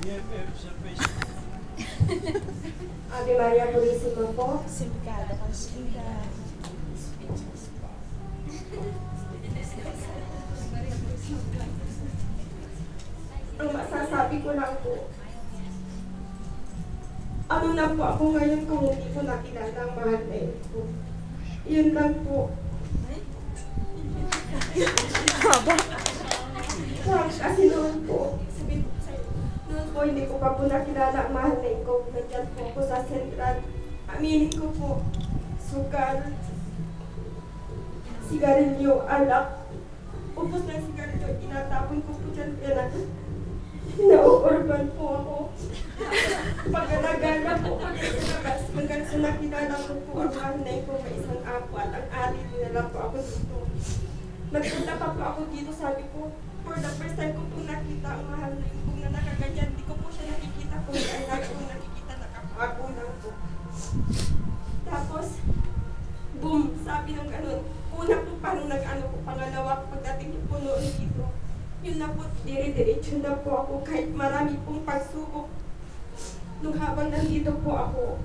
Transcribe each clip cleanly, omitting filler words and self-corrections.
BFF sa Facebook. Ave Maria Purisima po. Simplicado Consuela. Ang masasabi ko lang po, ano na po ako ngayon kung hindi ko nakilala ang mahal na ito. Yun lang po. Kasi noon po, sabi ko sa'yo, noon po hindi ko pa po nakilala ang mahal na ito. Nandiyan po ako sa sentral. Aminin ko po, sugal, sigarilyo, alak. Upos ng sigarilyo, inatapon ko po dyan. Kaya nauurban po ako. Pagkalagala po ako dito sa labas, hanggang sa nakilala ko po ang mahal na ito, may isang apo at ang ari dinala po ako dito. Nagpunta pa po ako dito, sabi ko, for the first time ko po nakita ang mahal na ito na nakaganyan. Di ko po siya nakikita po, ay lagi ko nakikita, nakapago lang po. Tapos, boom, sabi ng ganun. Una po parang nag-ano po, pangalawa, pagdating po noon dito. Yun na po, dire-diretso na po ako kahit marami pong pagsubok. Nung habang nandito po ako,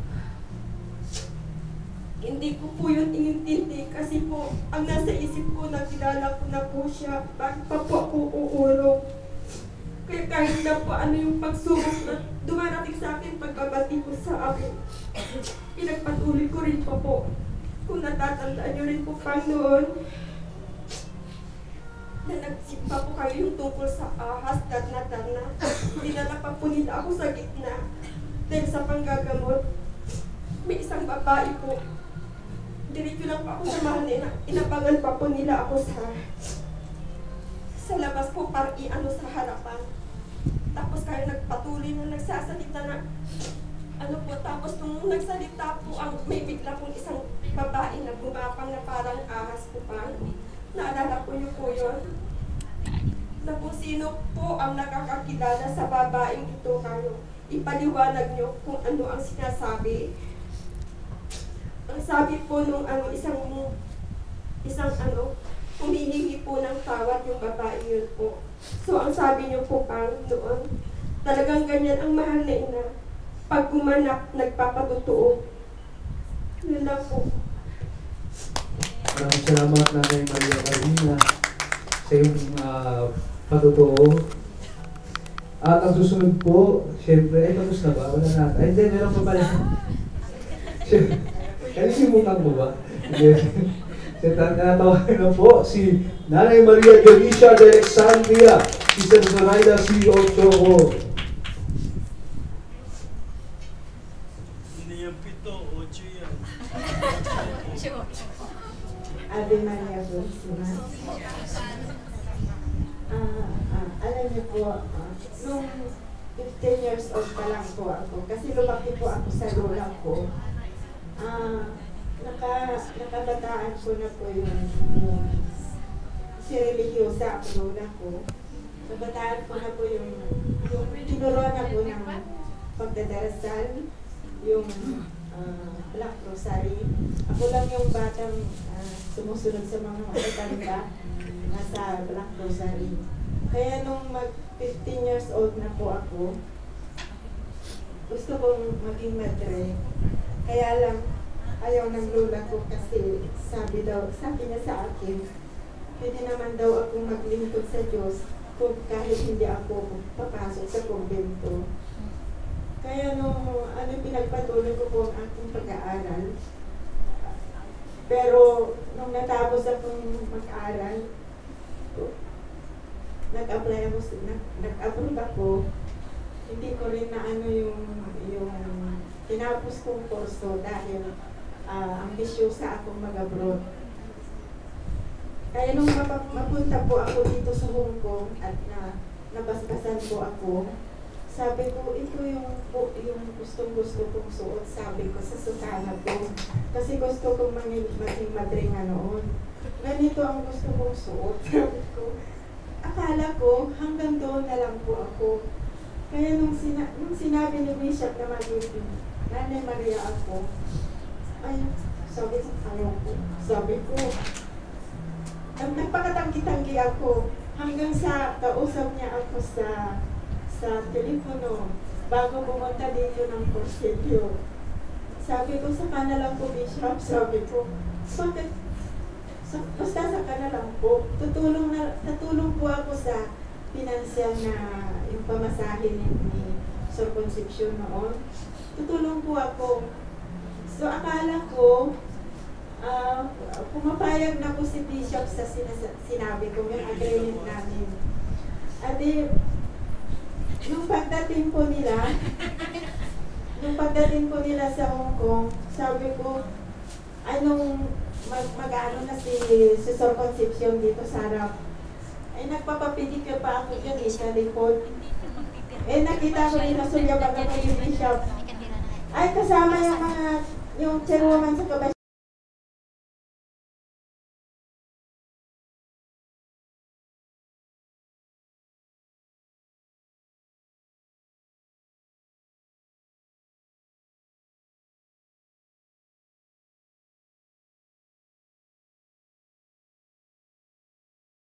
hindi ko po yun inintindi kasi po, ang nasa isip ko, nakilala ko na po siya, bakit pa po ako uurong. Kaya kahit na po ano yung pagsubok na dumarating sa akin, pagbabati ko sa akin, pinagpatuloy ko rin po. Kung natatandaan nyo rin po pang noon, na nagsimpa po kayo yung tungkol sa ahas, darna. Dinala pa po nila ako sa gitna. Dahil sa panggagamot, may isang babae po. Diretso lang pa ako sa mahal na inabangan pa po nila ako sa labas po para i-ano sa harapan. Tapos kayo nagpatuloy na nagsasalita na ano po, tapos nung nagsalita po, may bigla pong isang babae na bumapang na parang ahas po pa. Naalala ko niyo po yun. Na kung sino po ang nakakakilala sa babaeng ito kayo. Ipaliwanag niyo kung ano ang sinasabi. Ang sabi po nung isang humihingi po ng tawad yung babae yun po. So ang sabi niyo po pang noon, talagang ganyan ang mahal na ina. Pag gumanap, nagpapatotoo. Yun lang po. Maraming salamat Nanay Maria Carolina sa iyong patotoo. At ang susunod po, siyempre, tapos na ba? Wala na. Ay, hindi, meron pa pala. Kalisimutan mo ba? Tinatawagan na po si Nanay Maria Dionisha de Alexandria, Sister Zoraida C. Ochoco. Hindi yan 7, 8 yan. Ave Maria Purisima. Alam niyo po, nung 15 years old pa lang po ako, kasi lumaki po ako sa lola ko, nakabataan ko na po yung religyosa ako lola ko. Nabataan ko na po yung tinuruan na po ng pagdadarasal, yung Black Rosary. Ako lang yung batang sumusunod sa mga matatanda nasa Black Rosary. Kaya nung mag-15 years old na po ako, gusto kong maging madre. Kaya lang, ayaw ng lola ko kasi sabi niya sa akin, pwede naman daw akong maglingkod sa Diyos kung kahit hindi ako papasok sa kumbento. Kaya nung pinagpatuloy ko po ang aking pag-aaral, pero nung natapos akong mag-aaral, nag-approve ako, hindi ko rin na yung tinapos kong kurso dahil ambisyosa akong mag-abroad. Kaya nung mapunta po ako dito sa Hong Kong at nabasbasan po ako, sabi ko, ito yung gustong-gusto kong suot, sabi ko sa sutana ko. Kasi gusto kong maging madringa noon. Ganito ang gusto kong suot, sabi ko. Akala ko, hanggang doon na lang po ako. Kaya nung sinabi ni Bishop na magiging Nanay Maria ako, ay, sabi ko, ayaw ko. Sabi ko, nagpakatanggi-tanggi ako hanggang sa kausap niya ako sa sa telepono bago pumunta dito ng Porcelio. Sabi ko sa kanila po, Bishop, sabi ko, bakit? Basta sa kanila po, natulong po ako sa pinansyal na yung pamasahe ni Sir Concepcion noon. Tutulong po ako. So akala ko, pumapayag na po si Bishop sa sinabi ko, yung agreement namin. At nung pagdating po nila sa Hong Kong, sabi ko, anong mag-ano na si Sir Concepcion dito sa harap. Ay nagpapapidicure pa ako dyan sa likod. Nakita ko rin na sulyaban ako yung Bishop. Ay kasama yung chairwoman sa kabay.